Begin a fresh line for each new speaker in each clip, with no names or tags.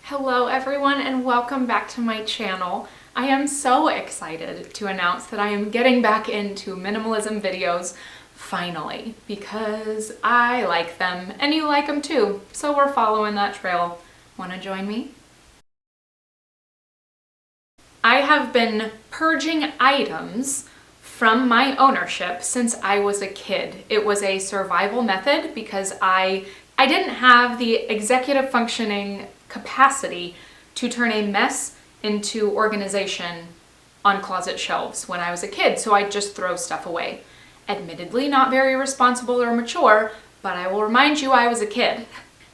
Hello everyone and welcome back to my channel. I am so excited to announce that I am getting back into minimalism videos finally because I like them and you like them too, so we're following that trail. Wanna join me? I have been purging items from my ownership since I was a kid. It was a survival method because I didn't have the executive functioning capacity to turn a mess into organization on closet shelves when I was a kid, so I'd just throw stuff away. Admittedly, not very responsible or mature, but I will remind you I was a kid.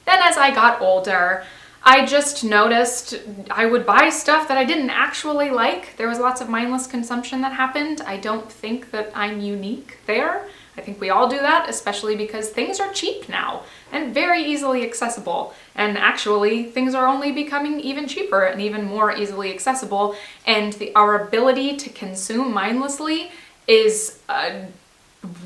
Then as I got older, I just noticed I would buy stuff that I didn't actually like. There was lots of mindless consumption that happened. I don't think that I'm unique there. I think we all do that, especially because things are cheap now and very easily accessible. And actually, things are only becoming even cheaper and even more easily accessible. And our ability to consume mindlessly is,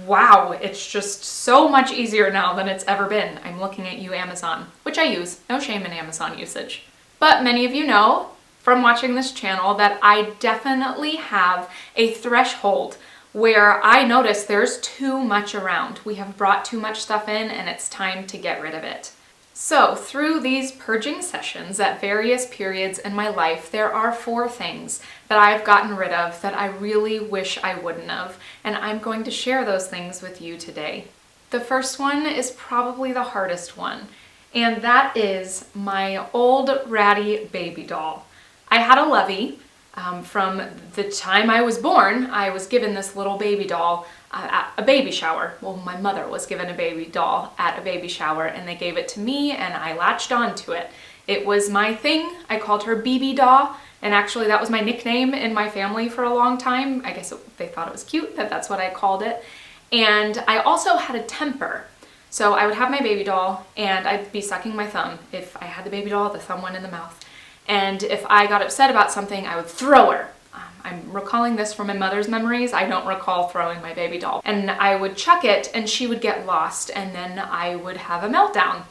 wow, it's just so much easier now than it's ever been. I'm looking at you, Amazon, which I use. No shame in Amazon usage. But many of you know from watching this channel that I definitely have a threshold where I notice there's too much around. We have brought too much stuff in and it's time to get rid of it. So through these purging sessions at various periods in my life, there are 4 things that I've gotten rid of that I really wish I wouldn't have, and I'm going to share those things with you today. The first one is probably the hardest one, and that is my old ratty baby doll. I had a lovey. From the time I was born, I was given this little baby doll at a baby shower. Well, my mother was given a baby doll at a baby shower and they gave it to me and I latched onto it. It was my thing. I called her BB doll, and actually that was my nickname in my family for a long time. I guess they thought it was cute that that's what I called it. And I also had a temper. So I would have my baby doll and I'd be sucking my thumb. If I had the baby doll, the thumb went in the mouth. And if I got upset about something, I would throw her. I'm recalling this from my mother's memories. I don't recall throwing my baby doll. And I would chuck it and she would get lost and then I would have a meltdown.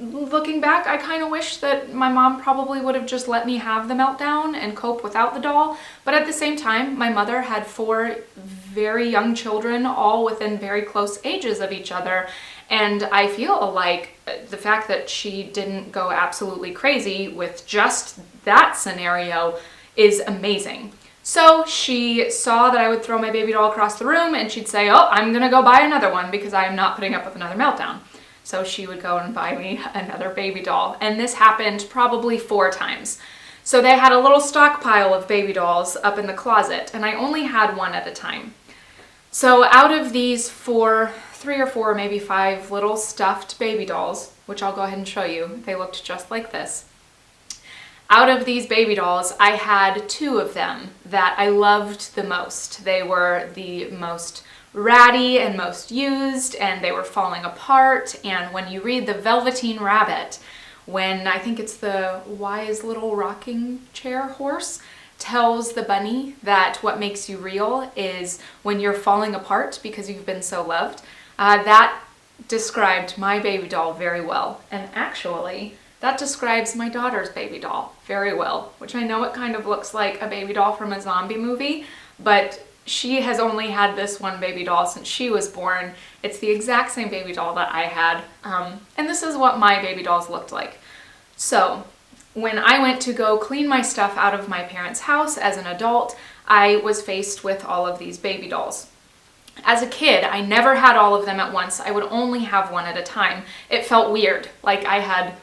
Looking back, I kind of wish that my mom probably would have just let me have the meltdown and cope without the doll. But at the same time, my mother had 4 very young children, all within very close ages of each other. And I feel like the fact that she didn't go absolutely crazy with just that scenario is amazing. So she saw that I would throw my baby doll across the room and she'd say, "Oh, I'm gonna go buy another one because I am not putting up with another meltdown." So she would go and buy me another baby doll. And this happened probably 4 times. So they had a little stockpile of baby dolls up in the closet and I only had one at a time. So out of these 3 or 4, maybe 5 little stuffed baby dolls, which I'll go ahead and show you, they looked just like this. Out of these baby dolls, I had 2 of them that I loved the most. They were the most ratty and most used, and they were falling apart. And when you read The Velveteen Rabbit, when I think it's the wise little rocking chair horse tells the bunny that what makes you real is when you're falling apart because you've been so loved, that described my baby doll very well. And actually, that describes my daughter's baby doll very well, which I know it kind of looks like a baby doll from a zombie movie, but she has only had this one baby doll since she was born. It's the exact same baby doll that I had, and this is what my baby dolls looked like. So when I went to go clean my stuff out of my parents' house as an adult, I was faced with all of these baby dolls. As a kid, I never had all of them at once. I would only have one at a time. It felt weird, like I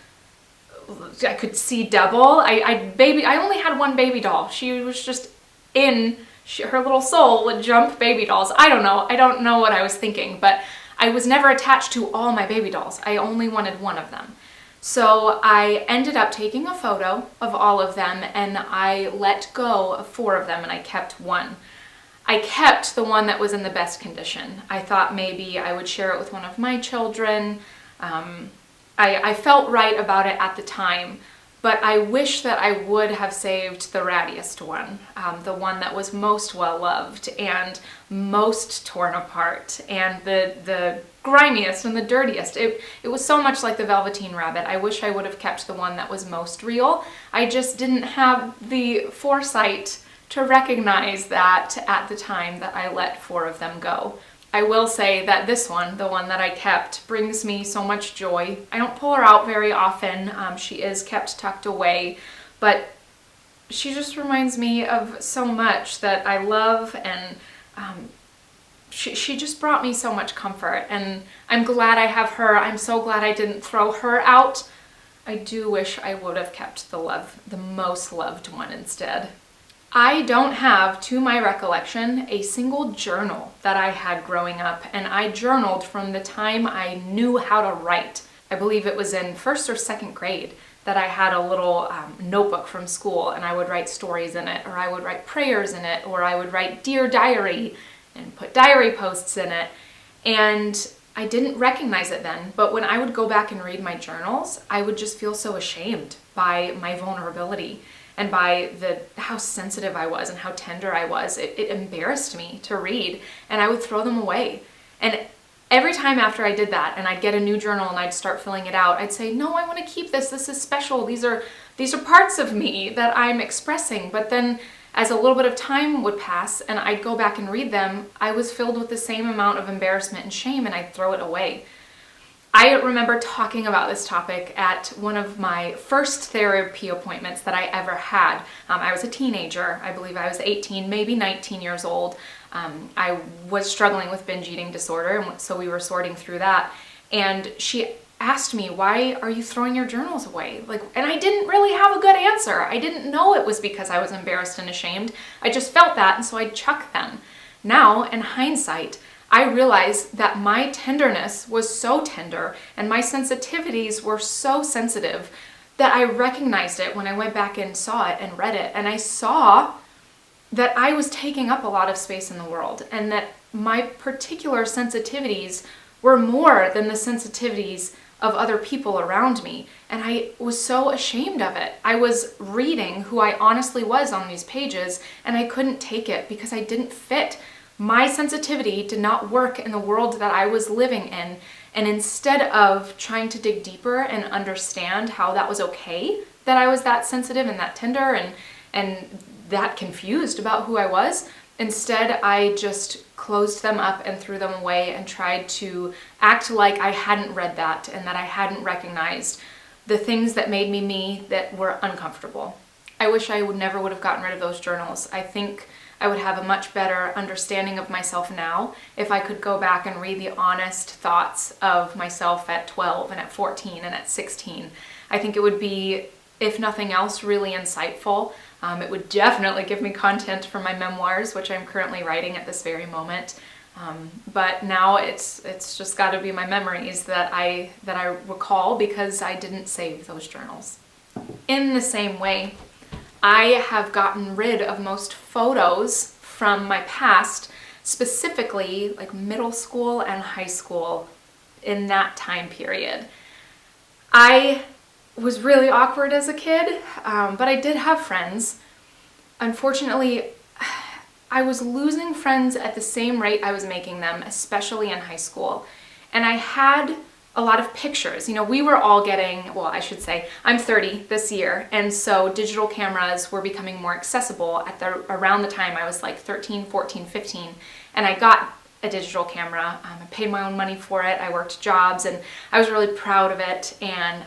could see double. I only had one baby doll. She was just her little soul would jump baby dolls. I don't know what I was thinking, but I was never attached to all my baby dolls. I only wanted one of them. So I ended up taking a photo of all of them and I let go of 4 of them and I kept one. I kept the one that was in the best condition. I thought maybe I would share it with one of my children. I felt right about it at the time, But I wish that I would have saved the rattiest one, the one that was most well-loved and most torn apart and the grimiest and the dirtiest. It was so much like the Velveteen Rabbit. I wish I would have kept the one that was most real. I just didn't have the foresight to recognize that at the time that I let 4 of them go. I will say that this one, the one that I kept, brings me so much joy. I don't pull her out very often. She is kept tucked away, but she just reminds me of so much that I love, and she just brought me so much comfort, and I'm glad I have her. I'm so glad I didn't throw her out. I do wish I would have kept the most loved one instead. I don't have, to my recollection, a single journal that I had growing up, and I journaled from the time I knew how to write. I believe it was in 1st or 2nd grade that I had a little notebook from school, and I would write stories in it, or I would write prayers in it, or I would write Dear Diary and put diary posts in it. And I didn't recognize it then, but when I would go back and read my journals, I would just feel so ashamed by my vulnerability and by how sensitive I was and how tender I was. It embarrassed me to read, and I would throw them away. And every time after I did that, and I'd get a new journal and I'd start filling it out, I'd say, no, I want to keep this. This is special. These are parts of me that I'm expressing. But then as a little bit of time would pass and I'd go back and read them, I was filled with the same amount of embarrassment and shame, and I'd throw it away. I remember talking about this topic at one of my first therapy appointments that I ever had. I was a teenager. I believe I was 18, maybe 19 years old. I was struggling with binge eating disorder, and so we were sorting through that. And she asked me, why are you throwing your journals away? And I didn't really have a good answer. I didn't know it was because I was embarrassed and ashamed. I just felt that, and so I'd chuck them. Now, in hindsight, I realized that my tenderness was so tender and my sensitivities were so sensitive that I recognized it when I went back and saw it and read it. And I saw that I was taking up a lot of space in the world, and that my particular sensitivities were more than the sensitivities of other people around me. And I was so ashamed of it. I was reading who I honestly was on these pages, and I couldn't take it because I didn't fit. My sensitivity did not work in the world that I was living in. And instead of trying to dig deeper and understand how that was okay, that I was that sensitive and that tender and that confused about who I was, instead I just closed them up and threw them away and tried to act like I hadn't read that and that I hadn't recognized the things that made me me that were uncomfortable. I wish I never would have gotten rid of those journals. I think I would have a much better understanding of myself now if I could go back and read the honest thoughts of myself at 12 and at 14 and at 16. I think it would be, if nothing else, really insightful. It would definitely give me content for my memoirs, which I'm currently writing at this very moment. But now it's just got to be my memories that I recall because I didn't save those journals. In the same way, I have gotten rid of most photos from my past, specifically like middle school and high school, in that time period. I was really awkward as a kid, but I did have friends. Unfortunately, I was losing friends at the same rate I was making them, especially in high school. And I had a lot of pictures. You know, we were all getting, well, I should say, I'm 30 this year, and so digital cameras were becoming more accessible around the time I was like 13, 14, 15, and I got a digital camera. I paid my own money for it. I worked jobs, and I was really proud of it, and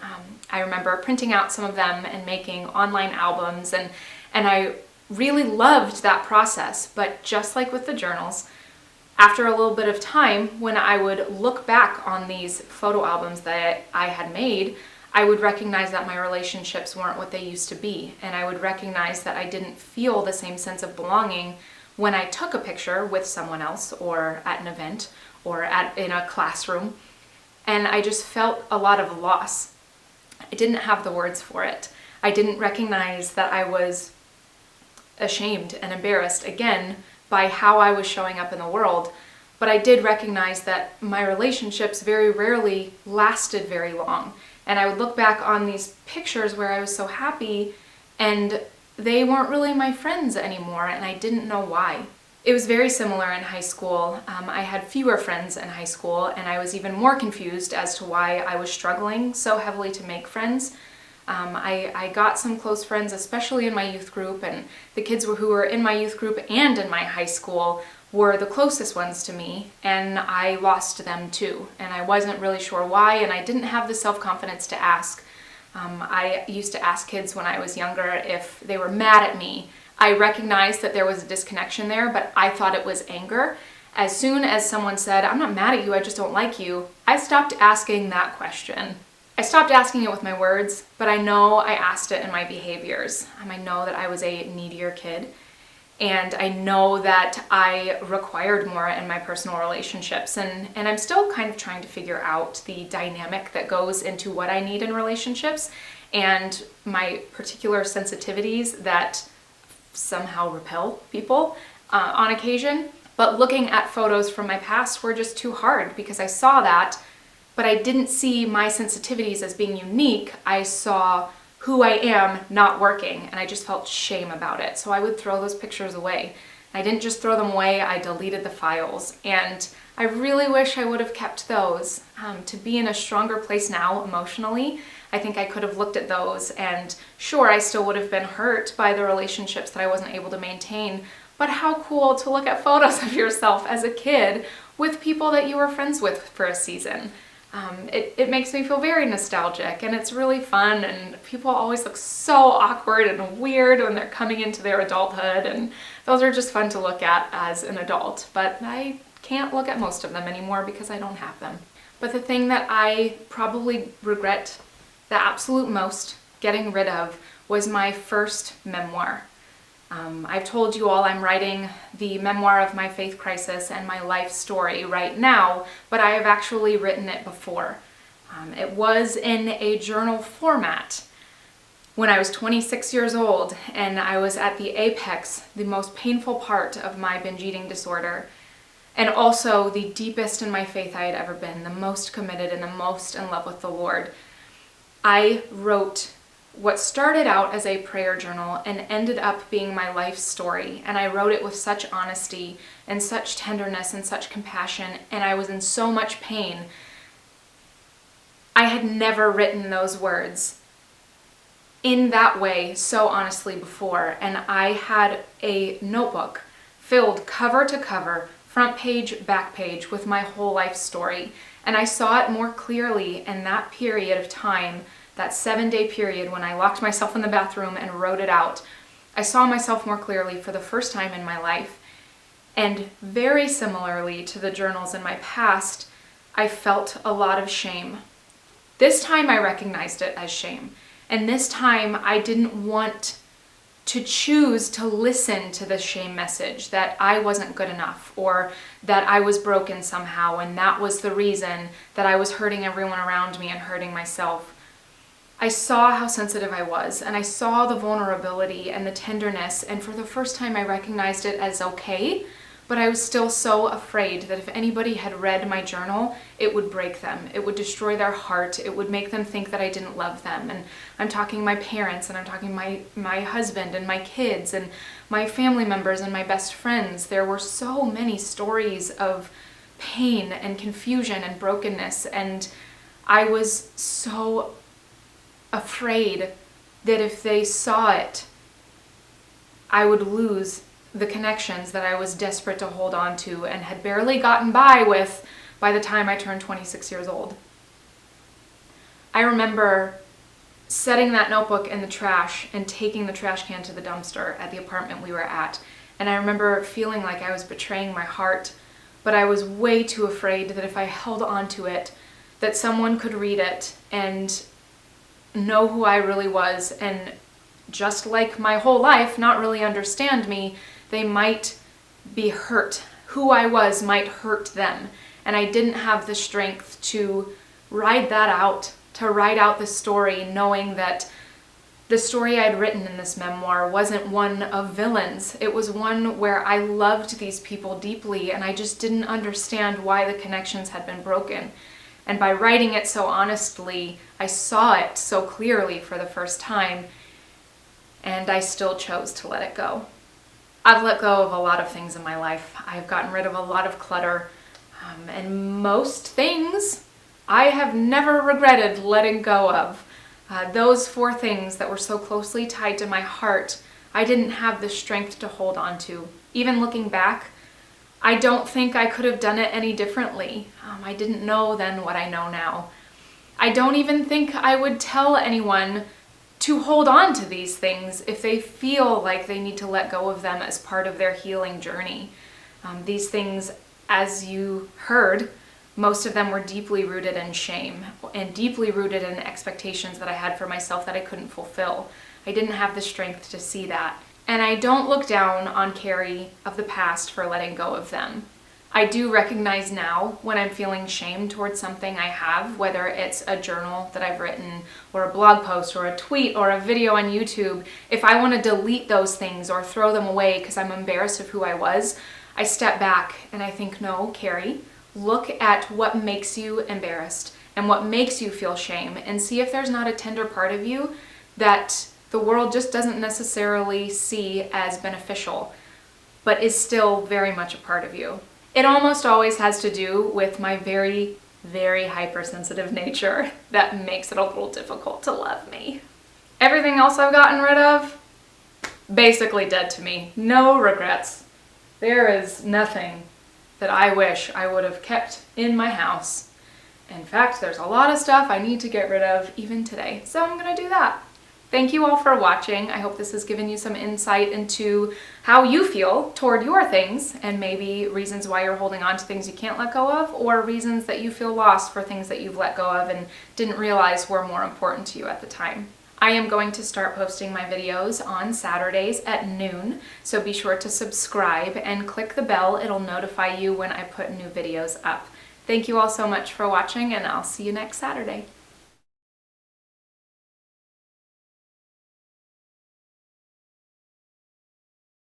I remember printing out some of them and making online albums, and I really loved that process. But just like with the journals, after a little bit of time, when I would look back on these photo albums that I had made, I would recognize that my relationships weren't what they used to be. And I would recognize that I didn't feel the same sense of belonging when I took a picture with someone else or at an event or in a classroom. And I just felt a lot of loss. I didn't have the words for it. I didn't recognize that I was ashamed and embarrassed, again, by how I was showing up in the world, but I did recognize that my relationships very rarely lasted very long, And I would look back on these pictures where I was so happy, and they weren't really my friends anymore, and I didn't know why. It was very similar in high school. I had fewer friends in high school, and I was even more confused as to why I was struggling so heavily to make friends. I got some close friends, especially in my youth group, and the kids who were in my youth group and in my high school were the closest ones to me, and I lost them too. And I wasn't really sure why, and I didn't have the self-confidence to ask. I used to ask kids when I was younger if they were mad at me. I recognized that there was a disconnection there, but I thought it was anger. As soon as someone said, "I'm not mad at you, I just don't like you," I stopped asking that question. I stopped asking it with my words, but I know I asked it in my behaviors. I know that I was a needier kid, and I know that I required more in my personal relationships, and I'm still kind of trying to figure out the dynamic that goes into what I need in relationships and my particular sensitivities that somehow repel people on occasion. But looking at photos from my past were just too hard because I saw that, but I didn't see my sensitivities as being unique. I saw who I am not working, and I just felt shame about it. So I would throw those pictures away. I didn't just throw them away, I deleted the files. And I really wish I would have kept those. To be in a stronger place now emotionally, I think I could have looked at those, and sure, I still would have been hurt by the relationships that I wasn't able to maintain, but how cool to look at photos of yourself as a kid with people that you were friends with for a season. It makes me feel very nostalgic, and it's really fun, and people always look so awkward and weird when they're coming into their adulthood, and those are just fun to look at as an adult, but I can't look at most of them anymore because I don't have them. But the thing that I probably regret the absolute most getting rid of was my first memoir. I've told you all I'm writing the memoir of my faith crisis and my life story right now, but I have actually written it before. It was in a journal format when I was 26 years old, and I was at the apex, the most painful part of my binge eating disorder, and also the deepest in my faith I had ever been, the most committed and the most in love with the Lord. I wrote what started out as a prayer journal and ended up being my life story, and I wrote it with such honesty and such tenderness and such compassion, and I was in so much pain. I had never written those words in that way so honestly before, and I had a notebook filled cover to cover, front page, back page, with my whole life story, and I saw it more clearly in that period of time, that 7-day period when I locked myself in the bathroom and wrote it out. I saw myself more clearly for the first time in my life, and very similarly to the journals in my past, I felt a lot of shame. This time I recognized it as shame, and this time I didn't want to choose to listen to the shame message that I wasn't good enough or that I was broken somehow, and that was the reason that I was hurting everyone around me and hurting myself. I saw how sensitive I was, and I saw the vulnerability and the tenderness, and for the first time I recognized it as okay, but I was still so afraid that if anybody had read my journal, it would break them. It would destroy their heart. It would make them think that I didn't love them. And I'm talking my parents, and I'm talking my husband and my kids and my family members and my best friends. There were so many stories of pain and confusion and brokenness, and I was so afraid that if they saw it, I would lose the connections that I was desperate to hold on to and had barely gotten by with by the time I turned 26 years old. I remember setting that notebook in the trash and taking the trash can to the dumpster at the apartment we were at, and I remember feeling like I was betraying my heart, but I was way too afraid that if I held on to it, that someone could read it and know who I really was, and just like my whole life, not really understand me. They might be hurt. Who I was might hurt them. And I didn't have the strength to ride that out, to write out the story, knowing that the story I'd written in this memoir wasn't one of villains. It was one where I loved these people deeply, and I just didn't understand why the connections had been broken. And by writing it so honestly, I saw it so clearly for the first time, and I still chose to let it go. I've let go of a lot of things in my life. I've gotten rid of a lot of clutter, and most things I have never regretted letting go of. Those 4 things that were so closely tied to my heart, I didn't have the strength to hold on to. Even looking back, I don't think I could have done it any differently. I didn't know then what I know now. I don't even think I would tell anyone to hold on to these things if they feel like they need to let go of them as part of their healing journey. These things, as you heard, most of them were deeply rooted in shame and deeply rooted in expectations that I had for myself that I couldn't fulfill. I didn't have the strength to see that. And I don't look down on Carrie of the past for letting go of them. I do recognize now when I'm feeling shame towards something I have, whether it's a journal that I've written or a blog post or a tweet or a video on YouTube, if I want to delete those things or throw them away because I'm embarrassed of who I was, I step back and I think, no, Carrie, look at what makes you embarrassed and what makes you feel shame and see if there's not a tender part of you that the world just doesn't necessarily see as beneficial, but is still very much a part of you. It almost always has to do with my very, very hypersensitive nature that makes it a little difficult to love me. Everything else I've gotten rid of, basically dead to me. No regrets. There is nothing that I wish I would have kept in my house. In fact, there's a lot of stuff I need to get rid of even today, so I'm gonna do that. Thank you all for watching. I hope this has given you some insight into how you feel toward your things and maybe reasons why you're holding on to things you can't let go of, or reasons that you feel lost for things that you've let go of and didn't realize were more important to you at the time. I am going to start posting my videos on Saturdays at noon, so be sure to subscribe and click the bell. It'll notify you when I put new videos up. Thank you all so much for watching, and I'll see you next Saturday.